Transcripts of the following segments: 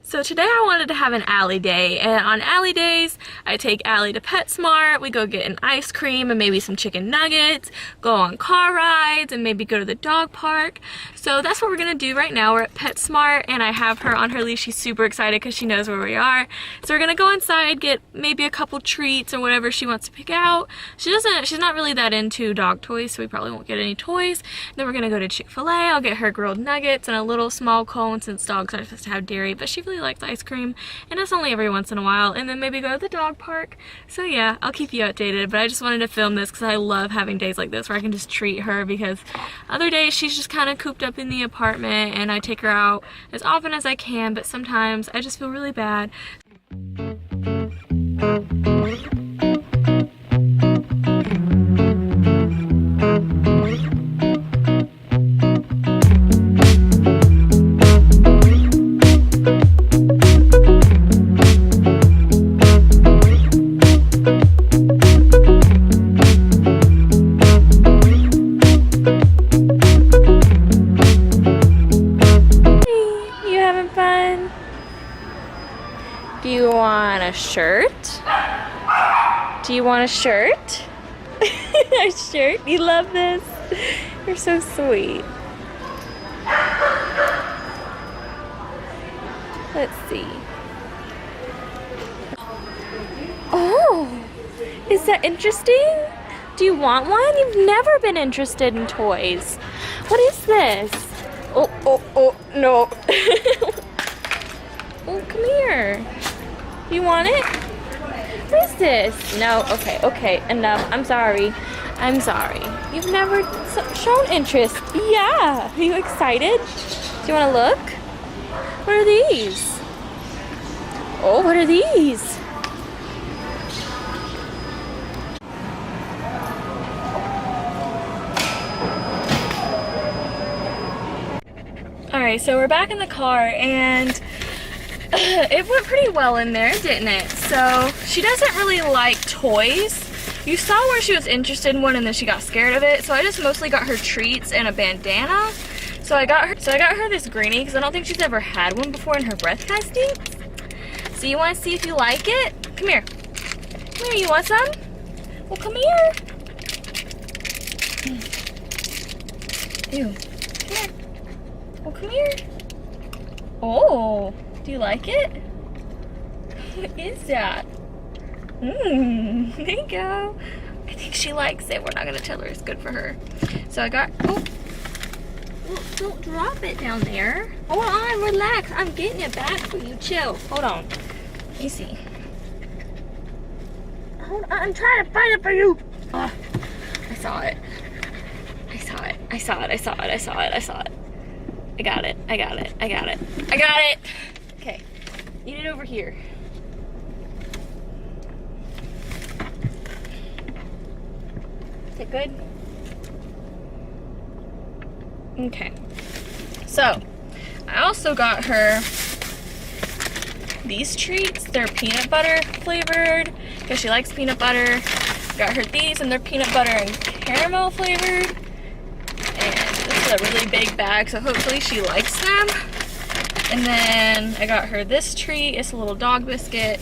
So today I wanted to have an Allie day, and on Allie days, I take Allie to PetSmart, we go get an ice cream and maybe some chicken nuggets, go on car rides, and maybe go to the dog park. So that's what we're gonna do right now. We're at PetSmart, and I have her on her leash. She's super excited because she knows where we are. So we're gonna go inside, get maybe a couple treats or whatever she wants to pick out. She's not really that into dog toys, so we probably won't get any toys. Then we're gonna go to Chick-fil-A. I'll get her grilled nuggets and a little small cone since dogs aren't supposed to have dairy, but she really likes ice cream, and it's only every once in a while. And then maybe go to the dog park. So yeah, I'll keep you updated, but I just wanted to film this because I love having days like this where I can just treat her, because other days she's just kind of cooped up in the apartment and I take her out as often as I can, but sometimes I just feel really bad. Do you want a shirt? Do you want a shirt? A shirt? You love this? You're so sweet. Let's see. Oh, is that interesting? Do you want one? You've never been interested in toys. What is this? Oh, no. Oh, come here. You want it? What is this? No, okay, enough. I'm sorry. You've never shown interest. Yeah, are you excited? Do you want to look? What are these? Oh, what are these? Alright, so we're back in the car, and it went pretty well in there, didn't it? So she doesn't really like toys. You saw where she was interested in one and then she got scared of it. So I just mostly got her treats and a bandana. So I got her this greenie because I don't think she's ever had one before, and her breath kind of stinks. So you want to see if you like it? Come here. Come here, you want some? Well, come here. Ew. Come here. Well, come here. Oh. Do you like it? What is that? There you go. I think she likes it. We're not gonna tell her it's good for her. So I got, oh, don't drop it down there. Hold on, relax. I'm getting it back for you. Chill. Hold on. Let me see. Hold on, I'm trying to find it for you. I saw it. I got it. Okay, eat it over here. Is it good? Okay. So, I also got her these treats. They're peanut butter flavored because she likes peanut butter. Got her these, and they're peanut butter and caramel flavored. And this is a really big bag, so hopefully she likes them. And then I got her this treat. It's a little dog biscuit.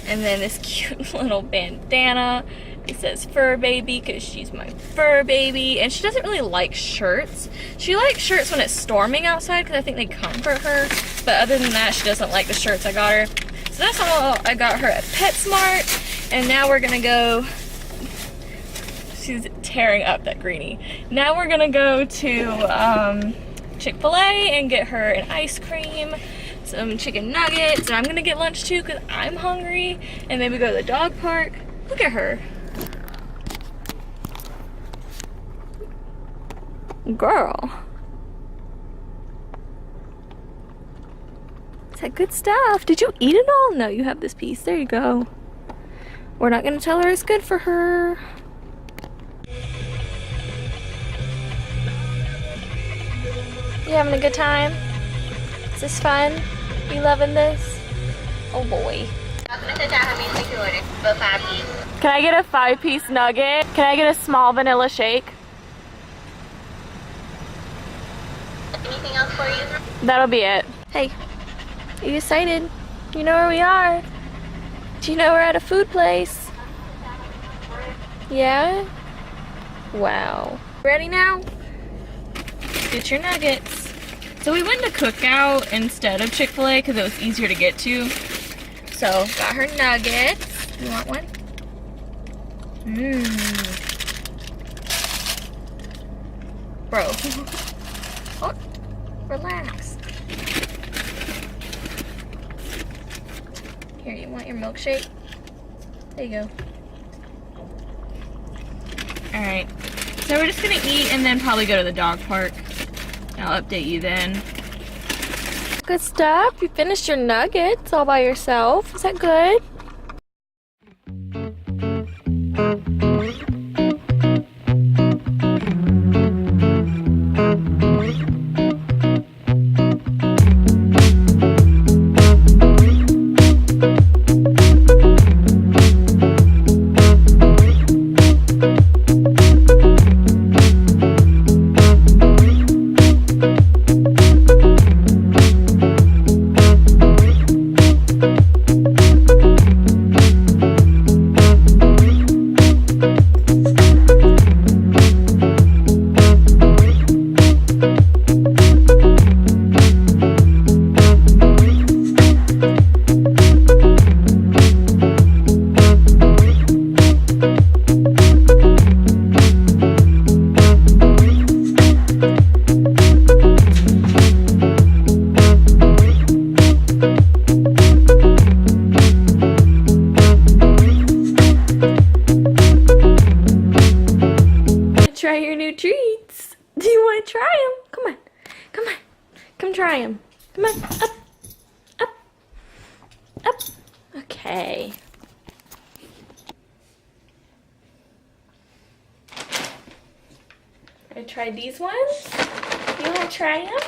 And then this cute little bandana. It says fur baby because she's my fur baby. And she doesn't really like shirts. She likes shirts when it's storming outside because I think they comfort her. But other than that, she doesn't like the shirts I got her. So that's all I got her at PetSmart. And now we're going to go... She's tearing up that greenie. Now we're going to go to... Chick-fil-A and get her an ice cream, some chicken nuggets, and I'm gonna get lunch too because I'm hungry, and maybe go to the dog park. Look at her. Girl. Is that good stuff? Did you eat it all? No, you have this piece. There you go. We're not gonna tell her it's good for her. You having a good time? Is this fun? You loving this? Oh boy. Can I get a 5-piece nugget? Can I get a small vanilla shake? Anything else for you? That'll be it. Hey, Are you excited? You know where we are? Do you know we're at a food place? Yeah? Wow. Ready now? Get your nuggets. So we went to Cookout instead of Chick-fil-A because it was easier to get to. So, got her nuggets. You want one? Bro. Oh, relax. Here, you want your milkshake? There you go. Alright. So we're just gonna eat and then probably go to the dog park. I'll update you then. Good stuff. You finished your nuggets all by yourself. Is that good? Try your new treats. Do you want to try them? Come on. Come on. Come try them. Come on. Up. Up. Up. Okay. I tried these ones. You want to try them?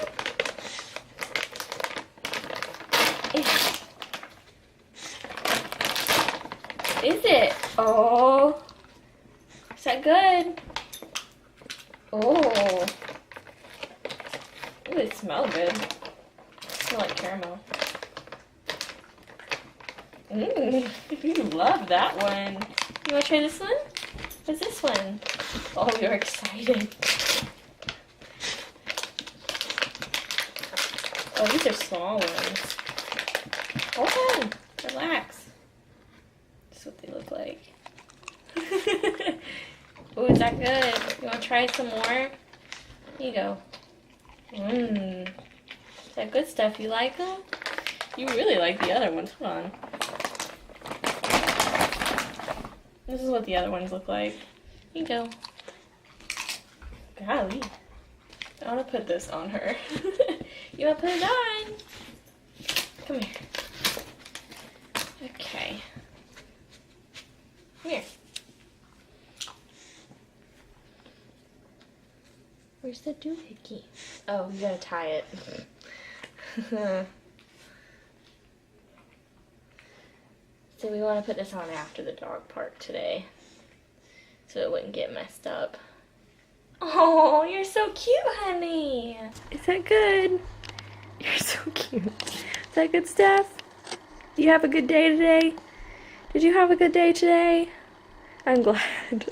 Is it? Oh. Is that good? Oh. Ooh, they smell good. They smell like caramel. You love that one. You want to try this one? What's this one? Oh, you're excited. Oh, these are small ones. Hold on. Relax. That's what they look like. Ooh, is that good? You want to try some more? Here you go. Is that good stuff? You like them? You really like the other ones. Hold on. This is what the other ones look like. Here you go. Golly. I want to put this on her. You want to put it on? Come here. Okay. Come here. Where's the doohickey? Oh, you gotta tie it. So we want to put this on after the dog park today, so it wouldn't get messed up. Oh, you're so cute, honey. Is that good? You're so cute. Is that good stuff? You have a good day today? Did you have a good day today? I'm glad.